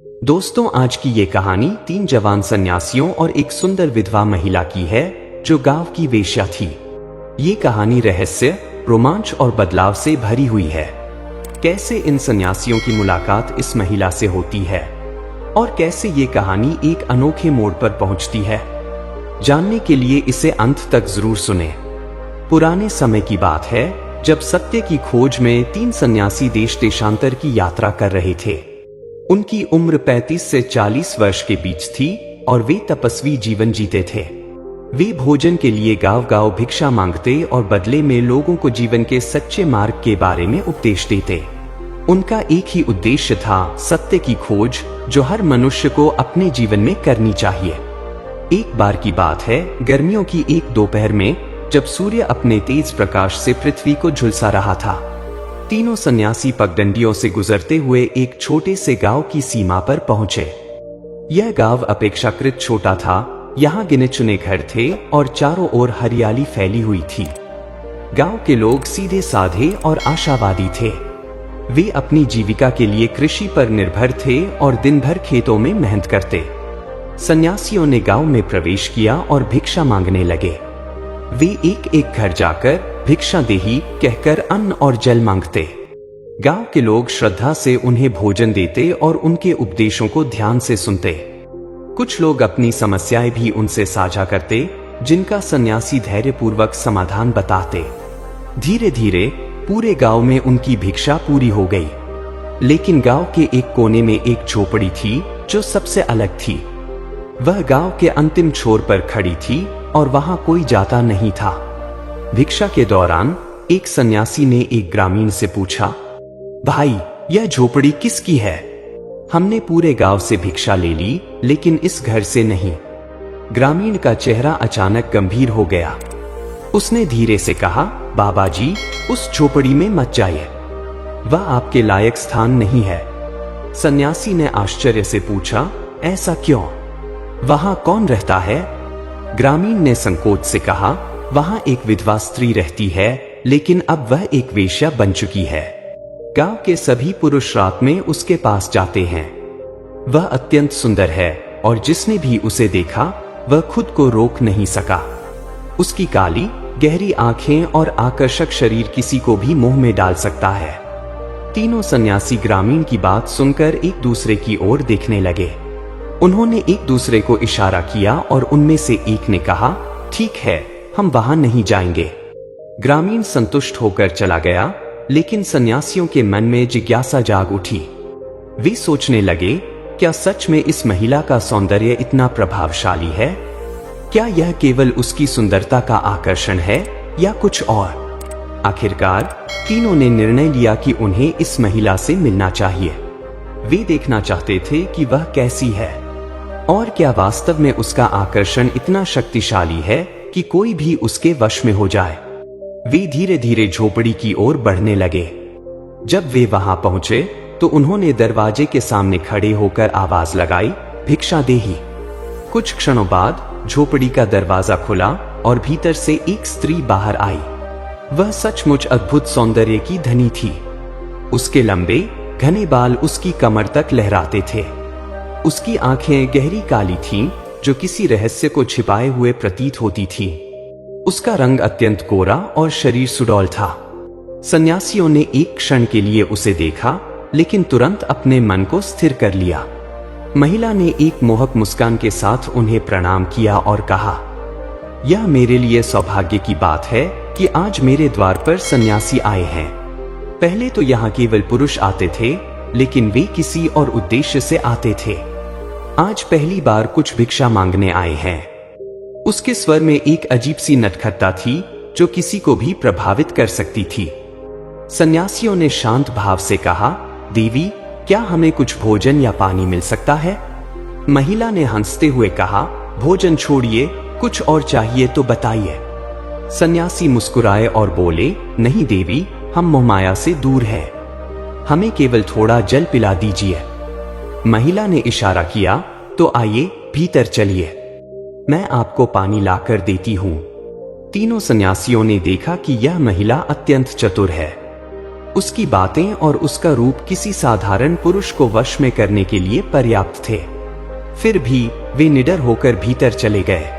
दोस्तों, आज की ये कहानी 3 जवान सन्यासियों और एक सुंदर विधवा महिला की है जो गांव की वेश्या थी। ये कहानी रहस्य, रोमांच और बदलाव से भरी हुई है। कैसे इन सन्यासियों की मुलाकात इस महिला से होती है और कैसे ये कहानी एक अनोखे मोड़ पर पहुंचती है, जानने के लिए इसे अंत तक जरूर सुने। पुराने समय की बात है जब सत्य की खोज में 3 सन्यासी देश देशांतर की यात्रा कर रहे थे। उनकी उम्र 35 से 40 वर्ष के बीच थी और वे तपस्वी जीवन जीते थे। वे भोजन के लिए गांव-गांव भिक्षा मांगते और बदले में लोगों को जीवन के सच्चे मार्ग के बारे में उपदेश देते। उनका एक ही उद्देश्य था, सत्य की खोज, जो हर मनुष्य को अपने जीवन में करनी चाहिए। एक बार की बात है, गर्मियों की एक दोपहर में, जब सूर्य अपने तेज प्रकाश से पृथ्वी को झुलसा रहा था। तीनों सन्यासी पगडंडियों से गुजरते हुए एक छोटे से गांव की सीमा पर पहुंचे। यह गांव अपेक्षाकृत छोटा था, यहाँ गिने चुने घर थे और चारों ओर हरियाली फैली हुई थी। गांव के लोग सीधे साधे और आशावादी थे। वे अपनी जीविका के लिए कृषि पर निर्भर थे और दिन भर खेतों में मेहनत करते। सन्यासियों ने गांव में प्रवेश किया और भिक्षा मांगने लगे। वे एक एक घर जाकर भिक्षा देही कहकर अन्न और जल मांगते। गांव के लोग श्रद्धा से उन्हें भोजन देते और उनके उपदेशों को ध्यान से सुनते। कुछ लोग अपनी समस्याएं भी उनसे साझा करते, जिनका सन्यासी धैर्यपूर्वक समाधान बताते। धीरे धीरे पूरे गांव में उनकी भिक्षा पूरी हो गई। लेकिन गांव के एक कोने में एक झोपड़ी थी जो सबसे अलग थी। वह गांव के अंतिम छोर पर खड़ी थी और वहां कोई जाता नहीं था। भिक्षा के दौरान एक सन्यासी ने एक ग्रामीण से पूछा, भाई, यह झोपड़ी किसकी है? हमने पूरे गांव से भिक्षा ले ली, लेकिन इस घर से नहीं। ग्रामीण का चेहरा अचानक गंभीर हो गया। उसने धीरे से कहा, बाबा जी, उस झोपड़ी में मत जाइए, वह आपके लायक स्थान नहीं है। सन्यासी ने आश्चर्य से पूछा, ऐसा क्यों? वहां कौन रहता है? ग्रामीण ने संकोच से कहा, वहां एक विधवा स्त्री रहती है, लेकिन अब वह एक वेश्या बन चुकी है। गांव के सभी पुरुष रात में उसके पास जाते हैं। वह अत्यंत सुंदर है और जिसने भी उसे देखा वह खुद को रोक नहीं सका। उसकी काली, गहरी आंखें और आकर्षक शरीर किसी को भी मोह में डाल सकता है। तीनों सन्यासी ग्रामीण की बात सुनकर एक दूसरे की ओर देखने लगे। उन्होंने एक दूसरे को इशारा किया और उनमें से एक ने कहा, ठीक है, हम वहां नहीं जाएंगे। ग्रामीण संतुष्ट होकर चला गया, लेकिन सन्यासियों के मन में जिज्ञासा जाग उठी। वे सोचने लगे, क्या सच में इस महिला का सौंदर्य इतना प्रभावशाली है? क्या यह केवल उसकी सुंदरता का आकर्षण है या कुछ और? आखिरकार तीनों ने निर्णय लिया कि उन्हें इस महिला से मिलना चाहिए। वे देखना चाहते थे कि वह कैसी है और क्या वास्तव में उसका आकर्षण इतना शक्तिशाली है कि कोई भी उसके वश में हो जाए। वे धीरे धीरे झोपड़ी की ओर बढ़ने लगे। जब वे वहां पहुंचे तो उन्होंने दरवाजे के सामने खड़े होकर आवाज लगाई, भिक्षा देही। कुछ क्षणों बाद झोपड़ी का दरवाजा खुला और भीतर से एक स्त्री बाहर आई। वह सचमुच अद्भुत सौंदर्य की धनी थी। उसके लंबे घने बाल उसकी कमर तक लहराते थे। उसकी आंखें गहरी काली थीं, जो किसी रहस्य को छिपाए हुए प्रतीत होती थी। उसका रंग अत्यंत गोरा और शरीर सुडौल था। सन्यासियों ने एक क्षण के लिए उसे देखा, लेकिन तुरंत अपने मन को स्थिर कर लिया। महिला ने एक मोहक मुस्कान के साथ उन्हें प्रणाम किया और कहा, यह मेरे लिए सौभाग्य की बात है कि आज मेरे द्वार पर सन्यासी आए हैं। पहले तो यहाँ केवल पुरुष आते थे, लेकिन वे किसी और उद्देश्य से आते थे। आज पहली बार कुछ भिक्षा मांगने आए हैं। उसके स्वर में एक अजीब सी नटखटता थी जो किसी को भी प्रभावित कर सकती थी। सन्यासियों ने शांत भाव से कहा, देवी, क्या हमें कुछ भोजन या पानी मिल सकता है? महिला ने हंसते हुए कहा, भोजन छोड़िए, कुछ और चाहिए तो बताइए। सन्यासी मुस्कुराए और बोले, नहीं देवी, हम मोहमाया से दूर हैं। हमें केवल थोड़ा जल पिला दीजिए। महिला ने इशारा किया, तो आइए, भीतर चलिए, मैं आपको पानी लाकर देती हूं। तीनों सन्यासियों ने देखा कि यह महिला अत्यंत चतुर है। उसकी बातें और उसका रूप किसी साधारण पुरुष को वश में करने के लिए पर्याप्त थे। फिर भी वे निडर होकर भीतर चले गए।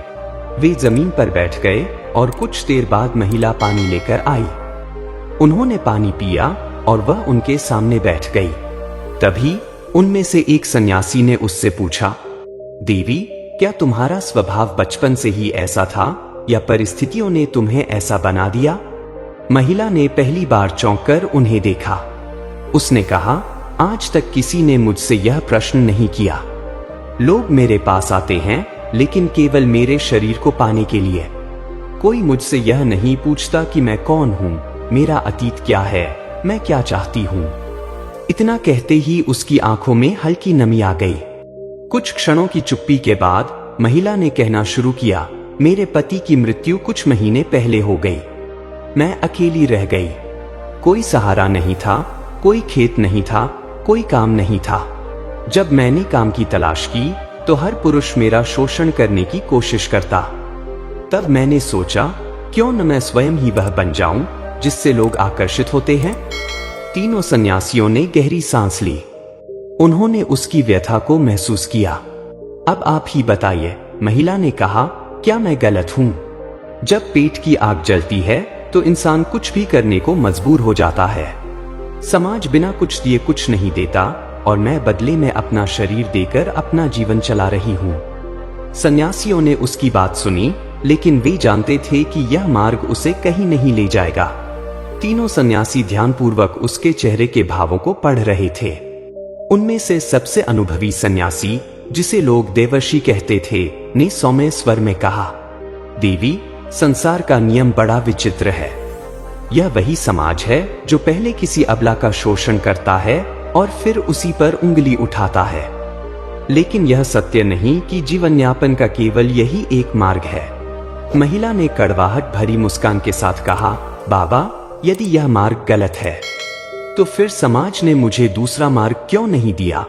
वे जमीन पर बैठ गए और कुछ देर बाद महिला पानी लेकर आई। उन्होंने पानी पिया और वह उनके सामने बैठ गई। तभी उनमें से एक सन्यासी ने उससे पूछा, देवी, क्या तुम्हारा स्वभाव बचपन से ही ऐसा था या परिस्थितियों ने तुम्हें ऐसा बना दिया? महिला ने पहली बार चौंककर उन्हें देखा। उसने कहा, आज तक किसी ने मुझसे यह प्रश्न नहीं किया। लोग मेरे पास आते हैं लेकिन केवल मेरे शरीर को पाने के लिए। कोई मुझसे यह नहीं पूछता कि मैं कौन हूं, मेरा अतीत क्या है, मैं क्या चाहती हूं। इतना कहते ही उसकी आंखों में हल्की नमी आ गई। कुछ क्षणों की चुप्पी के बाद महिला ने कहना शुरू किया, मेरे पति की मृत्यु कुछ महीने पहले हो गई। मैं अकेली रह गई। कोई सहारा नहीं था, कोई खेत नहीं था, कोई काम नहीं था। जब मैंने काम की तलाश की तो हर पुरुष मेरा शोषण करने की कोशिश करता। तब मैंने सोचा, क्यों न मैं स्वयं ही वह बन जाऊं जिससे लोग आकर्षित होते हैं। तीनों सन्यासियों ने गहरी सांस ली। उन्होंने उसकी व्यथा को महसूस किया। अब आप ही बताइए, महिला ने कहा, क्या मैं गलत हूं? जब पेट की आग जलती है तो इंसान कुछ भी करने को मजबूर हो जाता है। समाज बिना कुछ दिए कुछ नहीं देता और मैं बदले में अपना शरीर देकर अपना जीवन चला रही हूं। सन्यासियों ने उसकी बात सुनी, लेकिन वे जानते थे कि यह मार्ग उसे कहीं नहीं ले जाएगा। तीनों सन्यासी ध्यानपूर्वक उसके चेहरे के भावों को पढ़ रहे थे। उनमें से सबसे अनुभवी सन्यासी, जिसे लोग देवर्षि कहते थे, ने सौम्य स्वर में कहा, देवी, संसार का नियम बड़ा विचित्र है। यह वही समाज है जो पहले किसी अबला का शोषण करता है और फिर उसी पर उंगली उठाता है। लेकिन यह सत्य नहीं कि जीवन यापन का केवल यही एक मार्ग है। महिला ने कड़वाहट भरी मुस्कान के साथ कहा, बाबा, यदि यह मार्ग गलत है तो फिर समाज ने मुझे दूसरा मार्ग क्यों नहीं दिया?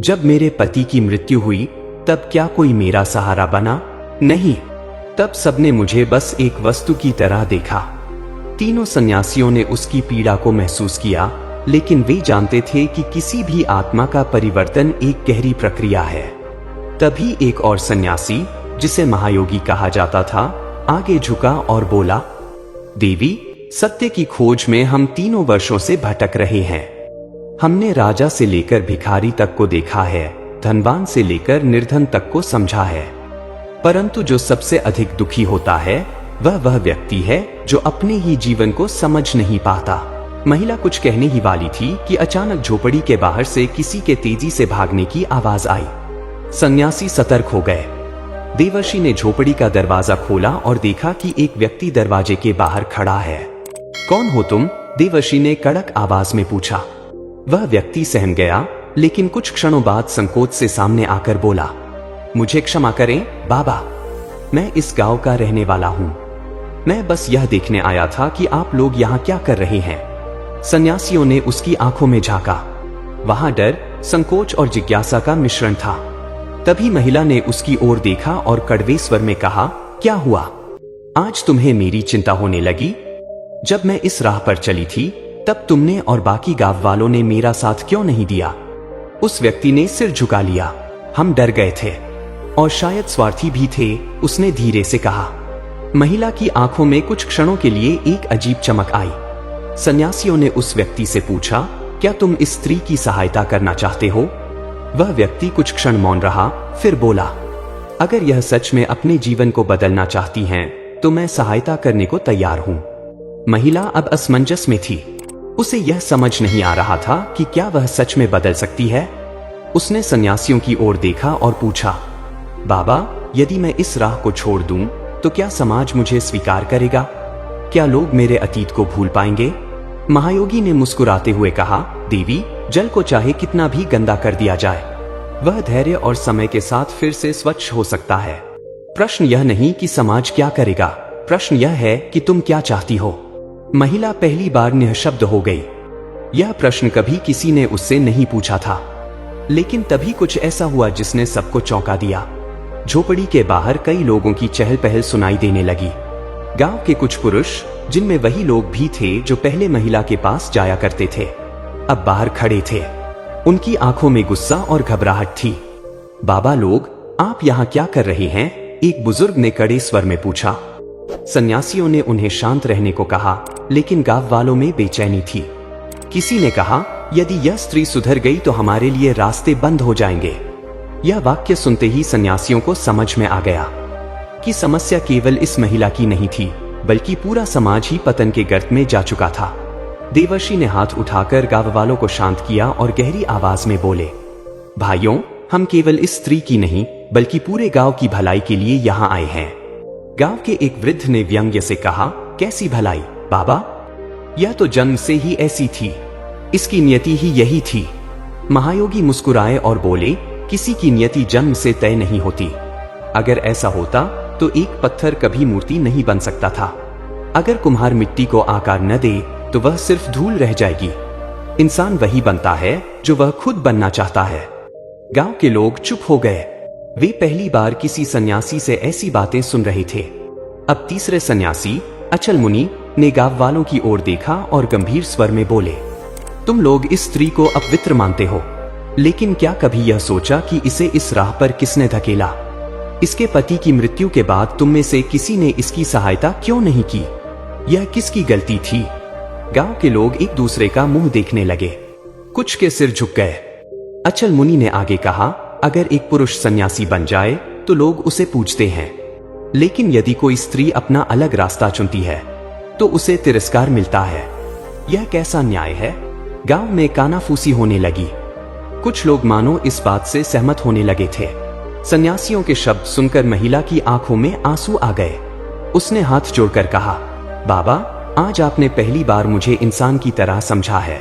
जब मेरे पति की मृत्यु हुई तब क्या कोई मेरा सहारा बना? नहीं, तब सबने मुझे बस एक वस्तु की तरह देखा। तीनों सन्यासियों ने उसकी पीड़ा को महसूस किया, लेकिन वे जानते थे कि किसी भी आत्मा का परिवर्तन एक गहरी प्रक्रिया है। तभी एक और सन्यासी, जिसे महायोगी कहा जाता था, आगे झुका और बोला, देवी, सत्य की खोज में हम 3 वर्षों से भटक रहे हैं। हमने राजा से लेकर भिखारी तक को देखा है, धनवान से लेकर निर्धन तक को समझा है, परंतु जो सबसे अधिक दुखी होता है वह व्यक्ति है जो अपने ही जीवन को समझ नहीं पाता। महिला कुछ कहने ही वाली थी कि अचानक झोपड़ी के बाहर से किसी के तेजी से भागने की आवाज आई। सन्यासी सतर्क हो गए। देवर्षि ने झोपड़ी का दरवाजा खोला और देखा कि एक व्यक्ति दरवाजे के बाहर खड़ा है। कौन हो तुम? देवर्षि ने कड़क आवाज में पूछा। वह व्यक्ति सहम गया, लेकिन कुछ क्षणों बाद संकोच से सामने आकर बोला, मुझे क्षमा करें बाबा, मैं इस गांव का रहने वाला हूं। मैं बस यह देखने आया था कि आप लोग यहाँ क्या कर रहे हैं। सन्यासियों ने उसकी आंखों में झांका। वहां डर, संकोच और जिज्ञासा का मिश्रण था। तभी महिला ने उसकी ओर देखा और कड़वे स्वर में कहा, क्या हुआ? आज तुम्हें मेरी चिंता होने लगी? जब मैं इस राह पर चली थी तब तुमने और बाकी गांव वालों ने मेरा साथ क्यों नहीं दिया? उस व्यक्ति ने सिर झुका लिया। हम डर गए थे और शायद स्वार्थी भी थे, उसने धीरे से कहा। महिला की आंखों में कुछ क्षणों के लिए एक अजीब चमक आई। सन्यासियों ने उस व्यक्ति से पूछा, क्या तुम इस स्त्री की सहायता करना चाहते हो? वह व्यक्ति कुछ क्षण मौन रहा, फिर बोला, अगर यह सच में अपने जीवन को बदलना चाहती हैं तो मैं सहायता करने को तैयार हूं। महिला अब असमंजस में थी। उसे यह समझ नहीं आ रहा था कि क्या वह सच में बदल सकती है। उसने सन्यासियों की ओर देखा और पूछा, बाबा, यदि मैं इस राह को छोड़ दूं तो क्या समाज मुझे स्वीकार करेगा? क्या लोग मेरे अतीत को भूल पाएंगे? महायोगी ने मुस्कुराते हुए कहा, देवी, जल को चाहे कितना भी गंदा कर दिया जाए, वह धैर्य और समय के साथ फिर से स्वच्छ हो सकता है। प्रश्न यह नहीं कि समाज क्या करेगा, प्रश्न यह है कि तुम क्या चाहती हो। महिला पहली बार निःशब्द हो गई। यह प्रश्न कभी किसी ने उससे नहीं पूछा था, लेकिन तभी कुछ ऐसा हुआ जिसने सबको चौंका दिया। झोपड़ी के बाहर कई लोगों की चहल पहल सुनाई देने लगी। गांव के कुछ पुरुष, जिनमें वही लोग भी थे जो पहले महिला के पास जाया करते थे, अब बाहर खड़े थे। उनकी आंखों में गुस्सा और घबराहट थी। बाबा लोग, आप यहाँ क्या कर रहे हैं? एक बुजुर्ग ने कड़े स्वर में पूछा। सन्यासियों ने उन्हें शांत रहने को कहा, लेकिन गांव वालों में बेचैनी थी। किसी ने कहा, यदि यह स्त्री सुधर गई तो हमारे लिए रास्ते बंद हो जाएंगे। यह वाक्य सुनते ही सन्यासियों को समझ में आ गया कि समस्या केवल इस महिला की नहीं थी, बल्कि पूरा समाज ही पतन के गर्त में जा चुका था। देवर्षि ने हाथ उठाकर गांव वालों को शांत किया और गहरी आवाज में बोले, भाइयों, हम केवल इस स्त्री की नहीं बल्कि पूरे गांव की भलाई के लिए यहाँ आए हैं। गांव के एक वृद्ध ने व्यंग्य से कहा, कैसी भलाई बाबा? यह तो जन्म से ही ऐसी थी, इसकी नियति ही यही थी। महायोगी मुस्कुराए और बोले, किसी की नियति जन्म से तय नहीं होती। अगर ऐसा होता तो एक पत्थर कभी मूर्ति नहीं बन सकता था। अगर कुम्हार मिट्टी को आकार न दे तो वह सिर्फ धूल रह जाएगी। इंसान वही बनता है जो वह खुद बनना चाहता है। गांव के लोग चुप हो गए। वे पहली बार किसी सन्यासी से ऐसी बातें सुन रहे थे। अब तीसरे सन्यासी अचल मुनि ने गांव वालों की ओर देखा और गंभीर स्वर में बोले, तुम लोग इस स्त्री को अपवित्र मानते हो, लेकिन क्या कभी यह सोचा कि इसे इस राह पर किसने धकेला? इसके पति की मृत्यु के बाद तुम में से किसी ने इसकी सहायता क्यों नहीं की? यह किसकी गलती थी? गांव के लोग एक दूसरे का मुंह देखने लगे। कुछ के सिर झुक गए। अचल मुनि ने आगे कहा, अगर एक पुरुष सन्यासी बन जाए तो लोग उसे पूजते हैं, लेकिन यदि कोई स्त्री अपना अलग रास्ता चुनती है तो उसे तिरस्कार मिलता है। यह कैसा न्याय है? गांव में कानाफूसी होने लगी। कुछ लोग मानो इस बात से सहमत होने लगे थे। सन्यासियों के शब्द सुनकर महिला की आंखों में आंसू आ गए। उसने हाथ जोड़कर कहा, बाबा, आज आपने पहली बार मुझे इंसान की तरह समझा है।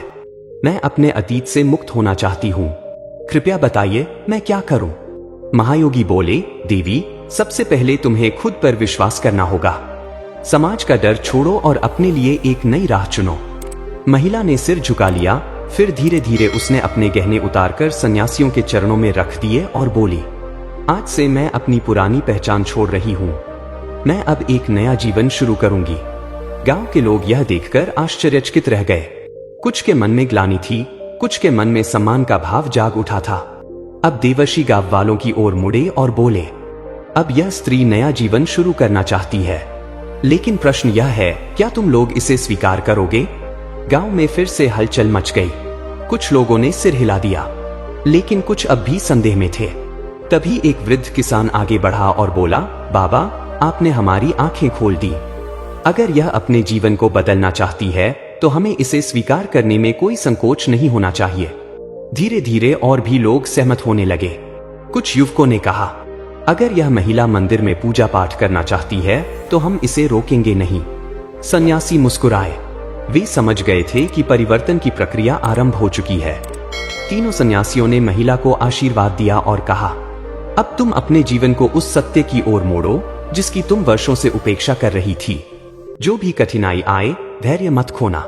मैं अपने अतीत से मुक्त होना चाहती हूँ। कृपया बताइए मैं क्या करूं? महायोगी बोले, देवी, सबसे पहले तुम्हें खुद पर विश्वास करना होगा। समाज का डर छोड़ो और अपने लिए एक नई राह चुनो। महिला ने सिर झुका लिया। फिर धीरे धीरे उसने अपने गहने उतारकर सन्यासियों के चरणों में रख दिए और बोली, आज से मैं अपनी पुरानी पहचान छोड़ रही हूँ। मैं अब एक नया जीवन शुरू करूंगी। गांव के लोग यह देखकर आश्चर्यचकित रह गए। कुछ के मन में ग्लानि थी, कुछ के मन में सम्मान का भाव जाग उठा था। अब देवर्षि गांव वालों की ओर मुड़े और बोले, अब यह स्त्री नया जीवन शुरू करना चाहती है, लेकिन प्रश्न यह है, क्या तुम लोग इसे स्वीकार करोगे? गांव में फिर से हलचल मच गई। कुछ लोगों ने सिर हिला दिया, लेकिन कुछ अब भी संदेह में थे। तभी एक वृद्ध किसान आगे बढ़ा और बोला, बाबा, आपने हमारी आंखें खोल दी। अगर यह अपने जीवन को बदलना चाहती है तो हमें इसे स्वीकार करने में कोई संकोच नहीं होना चाहिए। धीरे धीरे और भी लोग सहमत होने लगे। कुछ युवकों ने कहा, अगर यह महिला मंदिर में पूजा पाठ करना चाहती है तो हम इसे रोकेंगे नहीं। सन्यासी मुस्कुराए। वे समझ गए थे कि परिवर्तन की प्रक्रिया आरंभ हो चुकी है। तीनों सन्यासियों ने महिला को आशीर्वाद दिया और कहा, अब तुम अपने जीवन को उस सत्य की ओर मोड़ो जिसकी तुम वर्षों से उपेक्षा कर रही थी। जो भी कठिनाई आए, धैर्य मत खोना।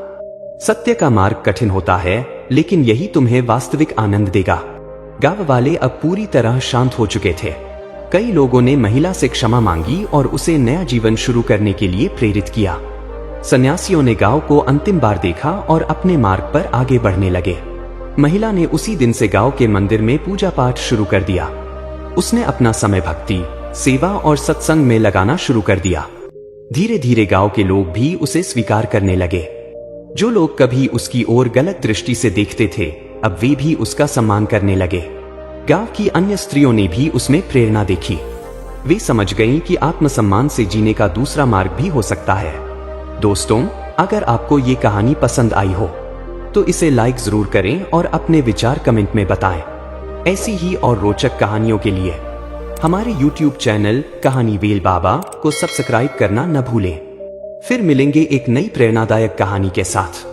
सत्य का मार्ग कठिन होता है, लेकिन यही तुम्हें वास्तविक आनंद देगा। गांव वाले अब पूरी तरह शांत हो चुके थे। कई लोगों ने महिला से क्षमा मांगी और उसे नया जीवन शुरू करने के लिए प्रेरित किया। सन्यासियों ने गांव को अंतिम बार देखा और अपने मार्ग पर आगे बढ़ने लगे। महिला ने उसी दिन से गांव के मंदिर में पूजा पाठ शुरू कर दिया। उसने अपना समय भक्ति, सेवा और सत्संग में लगाना शुरू कर दिया। धीरे धीरे गांव के लोग भी उसे स्वीकार करने लगे। जो लोग कभी उसकी ओर गलत दृष्टि से देखते थे, अब वे भी उसका सम्मान करने लगे। गांव की अन्य स्त्रियों ने भी उसमें प्रेरणा देखी। वे समझ गईं कि आत्मसम्मान से जीने का दूसरा मार्ग भी हो सकता है। दोस्तों, अगर आपको ये कहानी पसंद आई हो तो इसे लाइक जरूर करें और अपने विचार कमेंट में बताएं। ऐसी ही और रोचक कहानियों के लिए हमारे YouTube चैनल कहानी वेल बाबा को सब्सक्राइब करना न भूलें। फिर मिलेंगे एक नई प्रेरणादायक कहानी के साथ।